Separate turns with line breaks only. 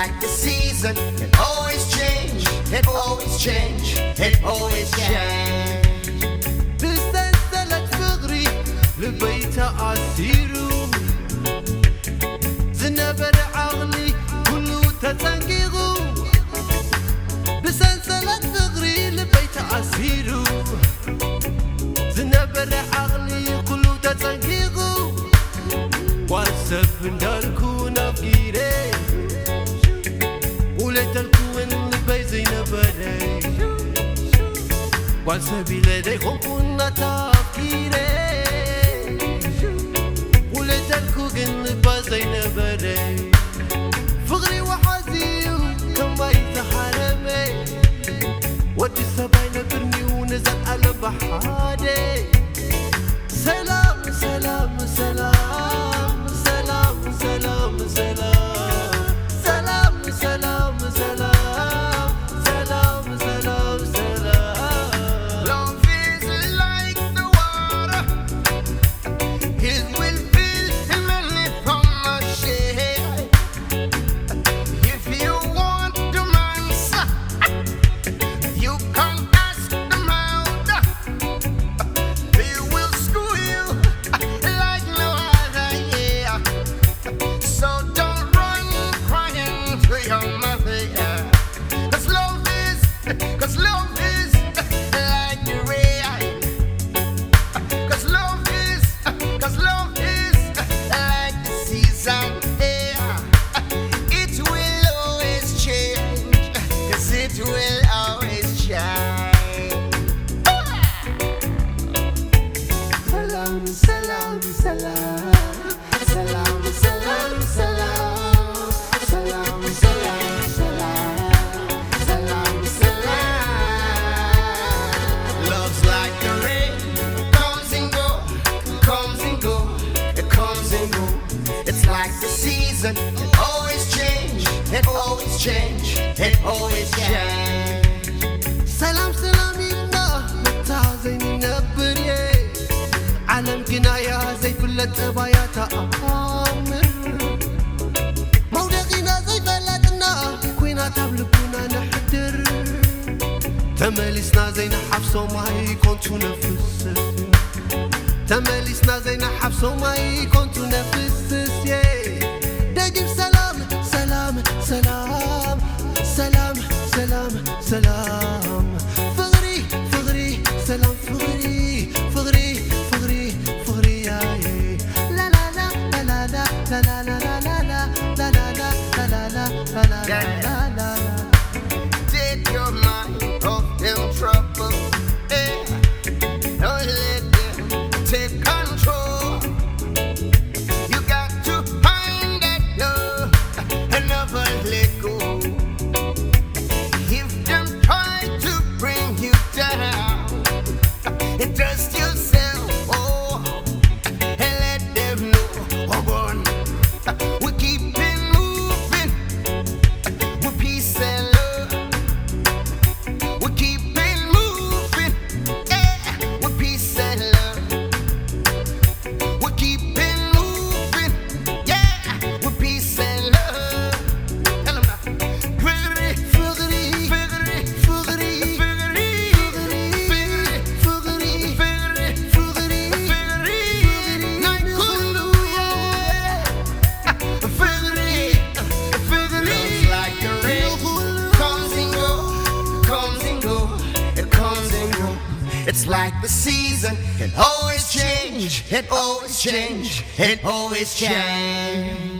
like the season, it always change, it always change, it always change.
بسلسلة فغري لبيت عسيرو زنبر عقلي كله تتنقيغو بسلسلة فغري لبيت عسيرو زنبر عقلي كله تتنقيغو واسف داركو نفقيري وليتلكو ان لبي زينبري واسبي لديكم كنا تفكيري وليتلكو ان لبي زينبري فغري وحزيو كم بيت حرمي ودي السباينة برمي ونزل على بحادي سلام سلام سلام سلام سلام سلام سلام سلام سلام سلام سلام سلام.
Love is like the water, it will fill him any from a shade. If you want the answer, you can ask the mouth. They will screw you like no other, yeah. So don't run crying to your mother, yeah. 'Cause love is like the rain. 'Cause love is like the season, yeah. It will always change, 'cause it will always shine.
Salam, salam, salam, salam, salam, salam, salam, salam, salam, salam, salam.
Love's like the rain, comes and go, comes and go, it comes and go. It's like the season, it always change, it always change, it always change.
سلام سلام ينا متعزين نبري عالم قنايا زي فلة أبايا تأمر مولغينا زي فلتنا كوينا تبلبونا نحدر تماليسنا زي نحفصو معي كنتو نفس تماليسنا زي نحفصو معي كنتو نفس داقم سلام سلام سلام سلام سلام سلام فغري فغري سلام فغري فغري فغري فغري يا لا لا لا لا لا لا لا لا لا لا لا لا لا لا لا لا لا.
Take your mind off them troubles, yeah. Don't let them take control. You got to find that love and never let go. If them try to bring you down, just yourself, oh, and let them know, oh, on. We keep it moving with peace and love. We keep it moving, yeah, with peace and love. We keep it moving, yeah, with peace and love. Tell 'em now. Figure,
فغري
figure,
فغري
figure,
فغري
figure,
فغري
Love's like the rain, comes and go, comes and go, it comes and go. It's like the season, it always change, it always change, it always change.